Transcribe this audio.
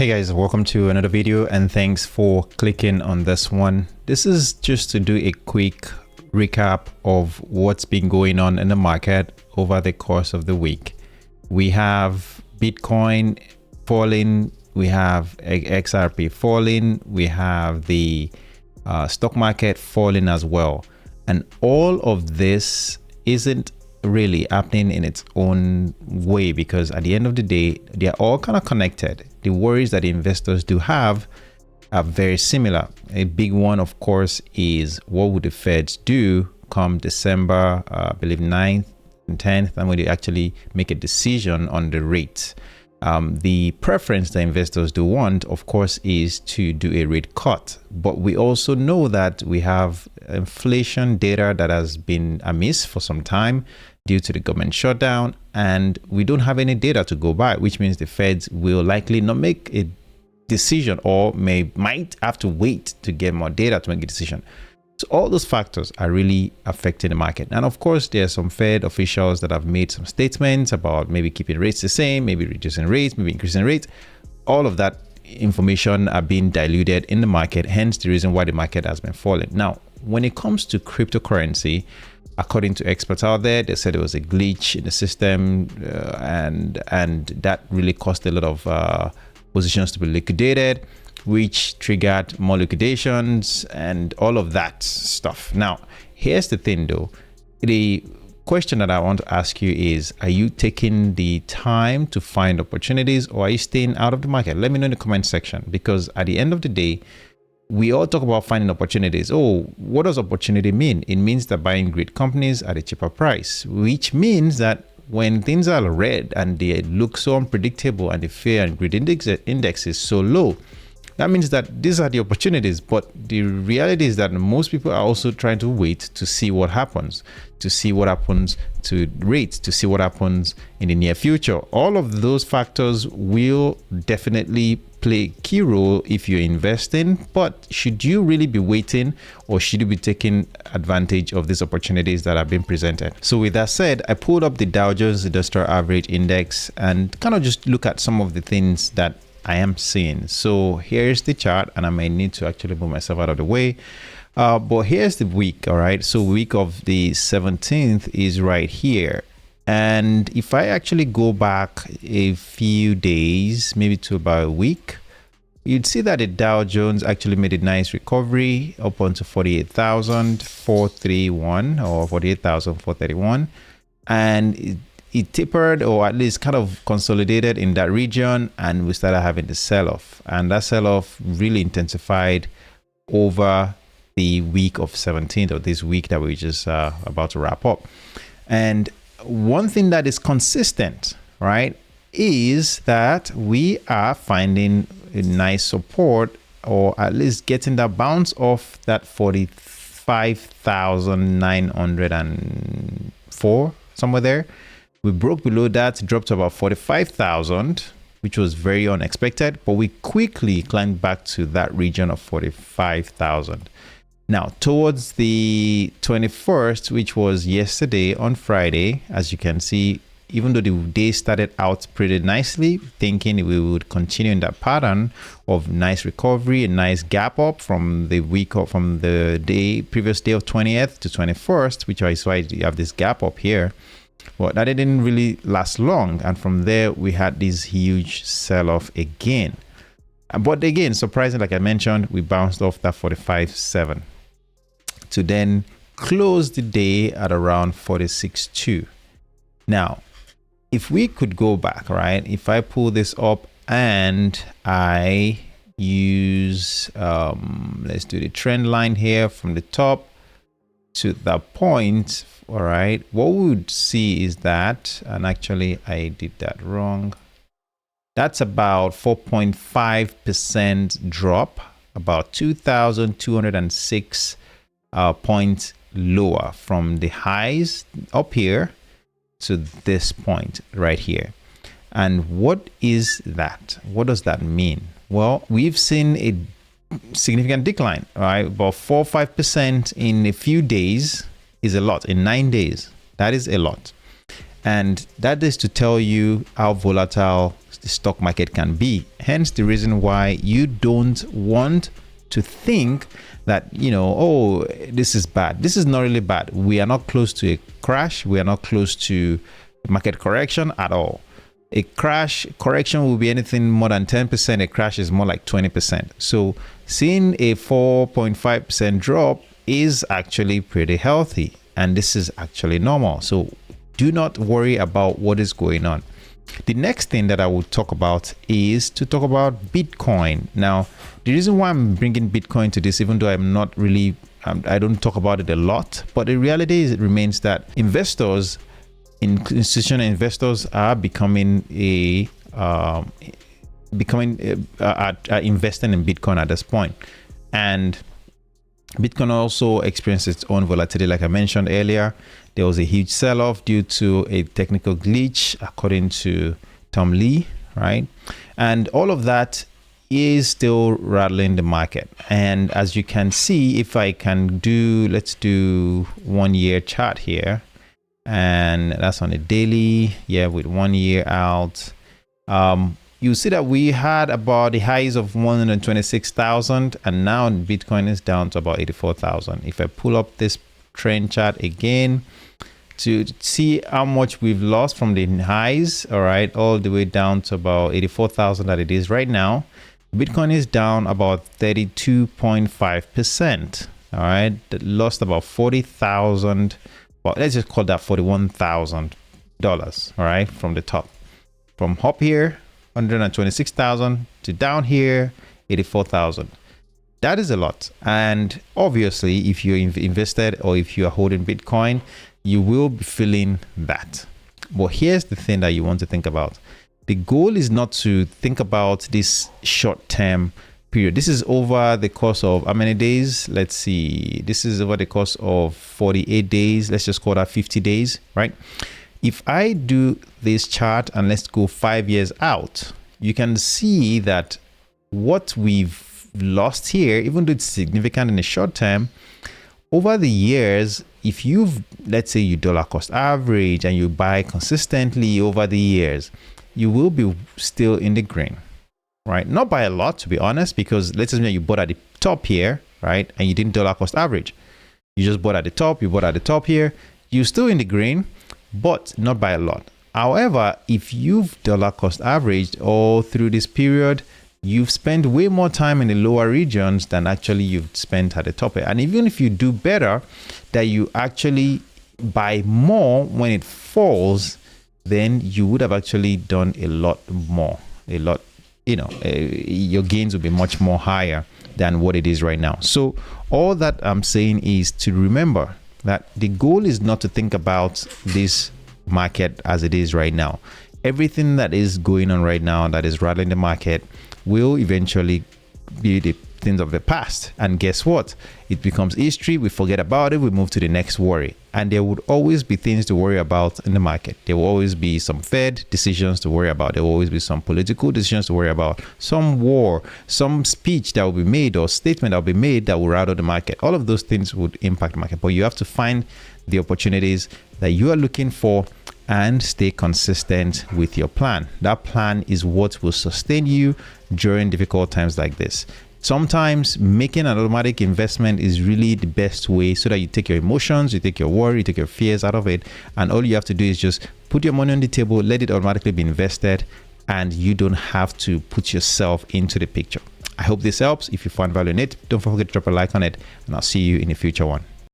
Hey guys, welcome to another video and thanks for clicking on this one. This is just to do a quick recap of what's been going on in the market over the course of the week. We have Bitcoin falling, we have XRP falling, we have the stock market falling as well. And all of this isn't really happening in its own way, because at the end of the day, they are all kind of connected. The worries that investors do have are very similar. A big one, of course, is what would the Feds do come December, I believe 9th and 10th, and when they actually make a decision on the rates. The preference that investors do want, of course, is to do a rate cut. But we also know that we have inflation data that has been amiss for some time due to the government shutdown, and we don't have any data to go by, which means the Feds will likely not make a decision, or might have to wait to get more data to make a decision. So all those factors are really affecting the market. And of course, there are some Fed officials that have made some statements about maybe keeping rates the same, maybe reducing rates, maybe increasing rates. All of that information are being diluted in the market, hence the reason why the market has been falling. Now, when it comes to cryptocurrency, according to experts out there, they said it was a glitch in the system, and that really caused a lot of positions to be liquidated, which triggered more liquidations and all of that stuff. Now, here's the thing though. The question that I want to ask you is, are you taking the time to find opportunities, or are you staying out of the market? Let me know in the comment section, because at the end of the day, we all talk about finding opportunities. Oh, what does opportunity mean? It means that buying great companies at a cheaper price, which means that when things are red and they look so unpredictable and the fear and greed index is so low, that means that these are the opportunities. But the reality is that most people are also trying to wait to see what happens, to see what happens to rates, to see what happens in the near future. All of those factors will definitely play a key role if you're investing. But should you really be waiting, or should you be taking advantage of these opportunities that have been presented? So with that said, I pulled up the Dow Jones Industrial Average Index and kind of just look at some of the things that I am seeing. So here's the chart, and I may need to actually move myself out of the way. But here's the week. All right. So week of the 17th is right here. And if I actually go back a few days, maybe to about a week, you'd see that the Dow Jones actually made a nice recovery up onto 48,431 or 48,431. And it tapered, or at least kind of consolidated in that region, and we started having the sell-off. And that sell-off really intensified over the week of 17th, or this week that we just about to wrap up. And one thing that is consistent, right, is that we are finding a nice support, or at least getting that bounce off that 45,904, somewhere there. We broke below that, dropped to about 45,000, which was very unexpected, but we quickly climbed back to that region of 45,000. Now, towards the 21st, which was yesterday on Friday, as you can see, even though the day started out pretty nicely, thinking we would continue in that pattern of nice recovery, a nice gap up from the week or from the previous day of 20th to 21st, which is why you have this gap up here. Well, that didn't really last long, and from there we had this huge sell-off again. But again, surprising, like I mentioned, we bounced off that 45.7 to then close the day at around 46.2. Now, if we could go back, right, if I pull this up and I use let's do the trend line here from the top to that point. All right, what we would see is that, and actually I did that wrong, that's about 4.5% drop, about 2,206 points lower from the highs up here to this point right here. And what is that? What does that mean? Well, we've seen a significant decline, right? About 4 or 5% in a few days is a lot. In 9 days, that is a lot. And that is to tell you how volatile the stock market can be. Hence the reason why you don't want to think that, oh, this is bad. This is not really bad. We are not close to a crash. We are not close to market correction at all. A crash correction will be anything more than 10%. A crash is more like 20%. So seeing a 4.5% drop is actually pretty healthy. And this is actually normal. So do not worry about what is going on. The next thing that I will talk about is to talk about Bitcoin. Now, the reason why I'm bringing Bitcoin to this, even though I'm not really, I don't talk about it a lot, but the reality is it remains that investors, institutional investors are becoming investing in Bitcoin at this point. And Bitcoin also experienced its own volatility. Like I mentioned earlier, there was a huge sell-off due to a technical glitch, according to Tom Lee, right? And all of that is still rattling the market. And as you can see, if I can do, let's do 1 year chart here, and that's on a daily, with 1 year out. You see that we had about the highs of 126,000, and now Bitcoin is down to about 84,000. If I pull up this trend chart again to see how much we've lost from the highs, all right, all the way down to about 84,000 that it is right now, Bitcoin is down about 32.5%. All right, that lost about 40,000. Well, let's just call that $41,000. All right, from the top, from up here, 126,000 to down here, 84,000. That is a lot. And obviously, if you're invested or if you are holding Bitcoin, you will be feeling that. But here's the thing that you want to think about. The goal is not to think about this short-term period. This is over the course of how many days? Let's see. This is over the course of 48 days. Let's just call that 50 days, right? If I do this chart and let's go 5 years out, you can see that what we've lost here, even though it's significant in the short term, over the years, if you've, let's say you dollar cost average and you buy consistently over the years, you will be still in the green, right? Not by a lot, to be honest, because let's assume that you bought at the top here, right? And you didn't dollar cost average. You just bought at the top, you bought at the top here, you're still in the green, but not by a lot. However, if you've dollar cost averaged all through this period, you've spent way more time in the lower regions than actually you've spent at the top. And even if you do better, that you actually buy more when it falls, then you would have actually done a lot more, your gains will be much more higher than what it is right now. So all that I'm saying is to remember that the goal is not to think about this market as it is right now. Everything that is going on right now that is rattling the market will eventually be the things of the past. And guess what? It becomes history. We forget about it. We move to the next worry. And there would always be things to worry about in the market. There will always be some Fed decisions to worry about. There will always be some political decisions to worry about, some war, some speech that will be made or statement that will be made that will rattle the market. All of those things would impact the market. But you have to find the opportunities that you are looking for and stay consistent with your plan. That plan is what will sustain you during difficult times like this. Sometimes making an automatic investment is really the best way, so that you take your emotions, you take your worry, you take your fears out of it, and all you have to do is just put your money on the table, let it automatically be invested, and you don't have to put yourself into the picture. I hope this helps. If you found value in it, don't forget to drop a like on it, and I'll see you in a future one.